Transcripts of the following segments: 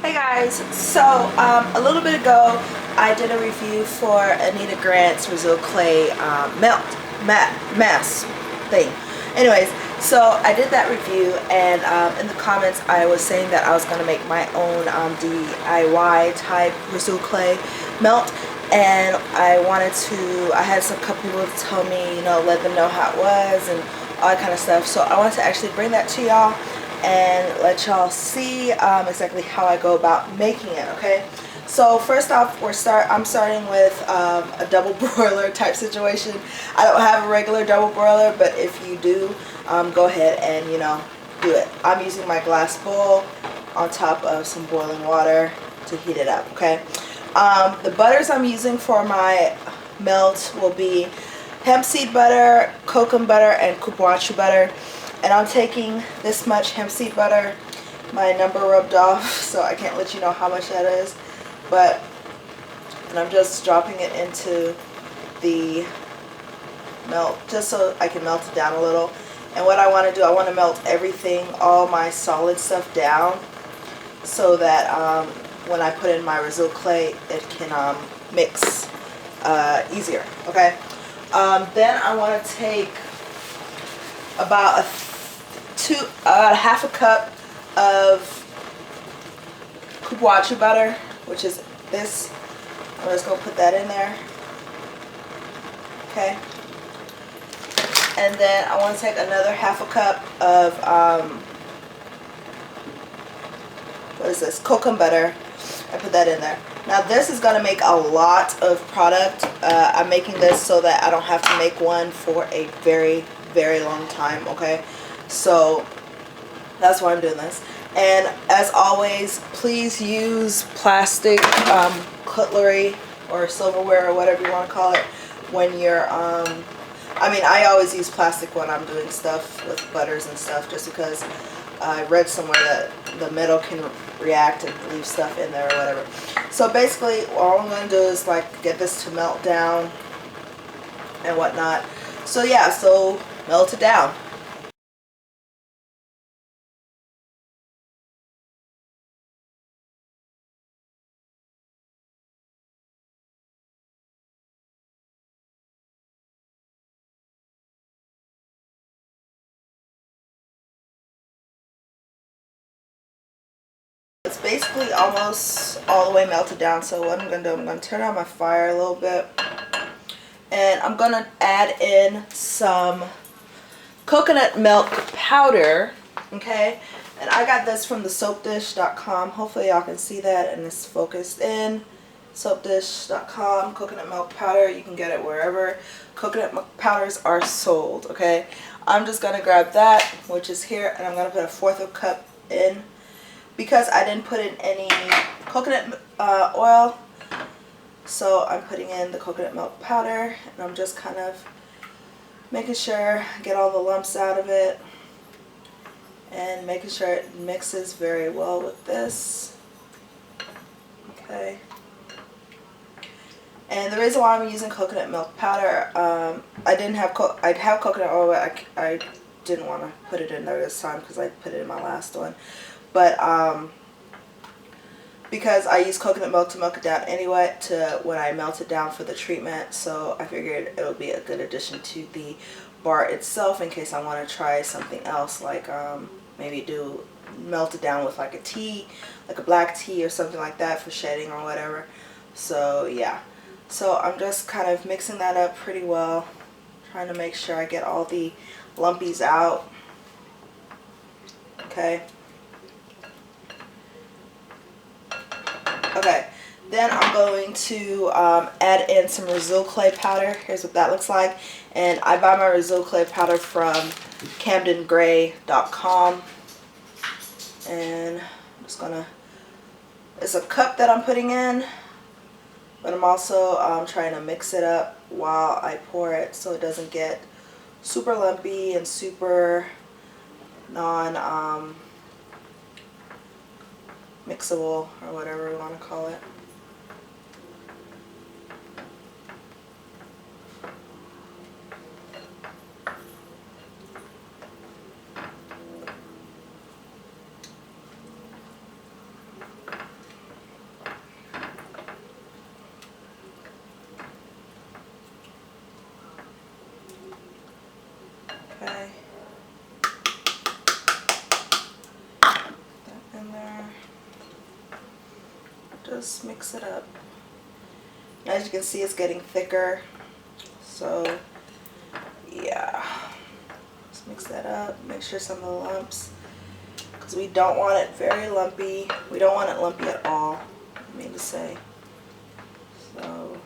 Hey guys, so a little bit ago I did a review for Anita Grant's Rhassoul clay mass thing. Anyways, so I did that review, and in the comments I was saying that I was going to make my own DIY type Rhassoul clay melt, and I had some couple people tell me, let them know how it was and all that kind of stuff. So I wanted to actually bring that to y'all and let y'all see exactly how I go about making it. Okay, so first off, I'm starting with a double broiler type situation. I don't have a regular double broiler, but if you do, go ahead and do it. I'm using my glass bowl on top of some boiling water to heat it up. Okay, the butters I'm using for my melt will be hemp seed butter, Kokum butter, and Cupuacu butter. And I'm taking this much hemp seed butter. My number rubbed off, so I can't let you know how much that is. And I'm just dropping it into the melt, just so I can melt it down a little. And what I want to do, I want to melt everything, all my solid stuff down, so that when I put in my Rhassoul clay, it can mix easier. Okay. Then I want to take about half a cup of Cupuacu butter, which is this. I'm just going to put that in there. Okay. And then I want to take another half a cup of, what is this? Kokum butter. I put that in there. Now this is going to make a lot of product. I'm making this so that I don't have to make one for a very, very long time. Okay. So that's why I'm doing this. And as always, please use plastic cutlery or silverware or whatever you want to call it when you're I always use plastic when I'm doing stuff with butters and stuff, just because I read somewhere that the metal can react and leave stuff in there or whatever. So basically all I'm going to do is get this to melt down and whatnot. So yeah, so melt it down. It's basically almost all the way melted down. So what I'm going to do, I'm going to turn on my fire a little bit. And I'm going to add in some coconut milk powder. Okay. And I got this from the soapdish.com. Hopefully y'all can see that and it's focused in. Soapdish.com, coconut milk powder. You can get it wherever coconut milk powders are sold. Okay. I'm just going to grab that, which is here, and I'm going to put a fourth of a cup in. Because I didn't put in any coconut oil, so I'm putting in the coconut milk powder, and I'm just kind of making sure I get all the lumps out of it and making sure it mixes very well with this. Okay. And the reason why I'm using coconut milk powder, I'd have coconut oil, but I didn't want to put it in there this time because I put it in my last one. But because I use coconut milk to milk it down anyway, to when I melt it down for the treatment, so I figured it would be a good addition to the bar itself in case I want to try something else, like maybe melt it down with like a tea, like a black tea or something like that for shedding or whatever. So yeah, so I'm just kind of mixing that up pretty well, trying to make sure I get all the lumpies out. Okay. Okay, then I'm going to add in some Rhassoul clay powder. Here's what that looks like. And I buy my Rhassoul clay powder from CamdenGray.com. And I'm just going to, it's a cup that I'm putting in, but I'm also trying to mix it up while I pour it so it doesn't get super lumpy and super mixable or whatever we want to call it. just mix it up. As you can see, it's getting thicker. So yeah, just mix that up. Make sure some of the lumps, because we don't want it very lumpy. We don't want it lumpy at all, I mean to say. So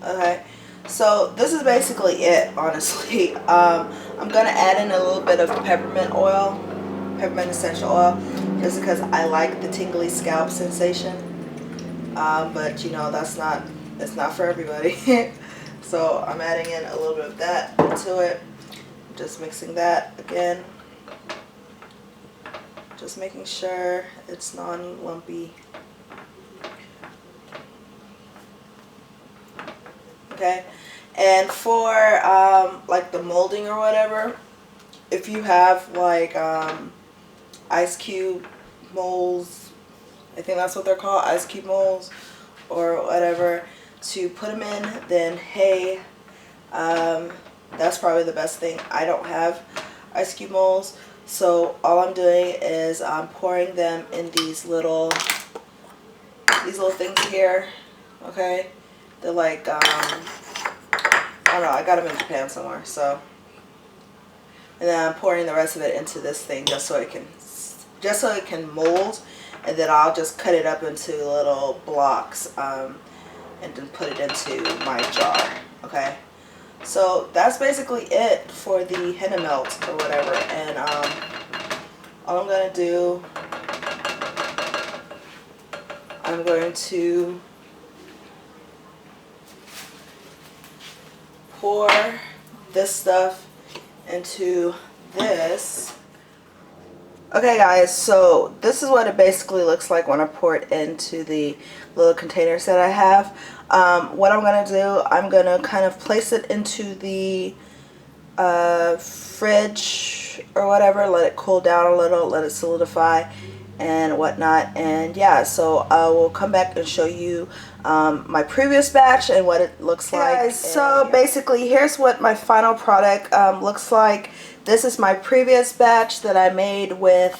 okay, so this is basically it, honestly. I'm gonna add in a little bit of peppermint oil, peppermint essential oil, just because I like the tingly scalp sensation. But you know, it's not for everybody. So I'm adding in a little bit of that into it. Just mixing that again. Just making sure it's non-lumpy. Okay, and for like the molding or whatever, if you have like ice cube molds, I think that's what they're called, ice cube molds or whatever, to put them in, then hey, that's probably the best thing. I don't have ice cube molds, so all I'm doing is I'm pouring them in these little things here. Okay, they're like I don't know, I got them in Japan somewhere. So, and then I'm pouring the rest of it into this thing just so it can mold, and then I'll just cut it up into little blocks and then put it into my jar. Okay, so that's basically it for the henna melt or whatever. And all I'm gonna do, I'm going to pour this stuff into this. Okay guys, so this is what it basically looks like when I pour it into the little containers that I have. What I'm going to do, I'm going to kind of place it into the fridge or whatever, let it cool down a little, let it solidify and whatnot. And yeah, so I will come back and show you my previous batch and what it looks like. Guys, so basically here's what my final product looks like. This is my previous batch that I made with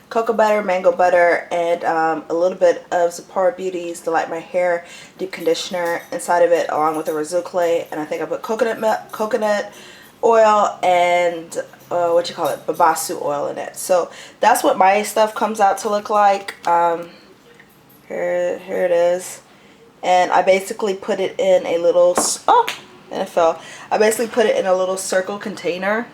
cocoa butter, mango butter, and a little bit of Sapporo Beauty's Delight My Hair deep conditioner inside of it, along with the Rhassoul clay. And I think I put coconut oil and babasu oil in it. So that's what my stuff comes out to look like. Here it is. And I basically put it in a little, and it fell. I basically put it in a little circle container,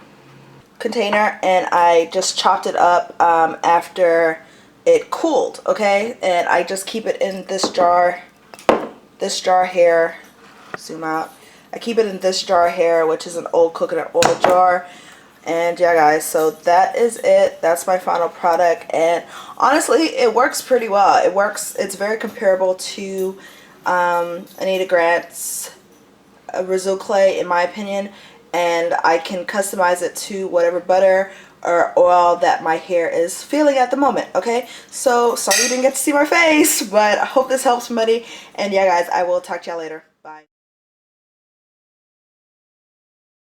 and I just chopped it up after it cooled. Okay, and I just keep it in this jar here. Zoom out. I keep it in this jar here, which is an old coconut oil jar. And yeah guys, so that is it. That's my final product, and honestly it works pretty well. It's very comparable to Anita Grant's Rhassoul clay in my opinion, and I can customize it to whatever butter or oil that my hair is feeling at the moment. Okay, so sorry you didn't get to see my face, but I hope this helps somebody. And yeah guys, I will talk to y'all later. Bye.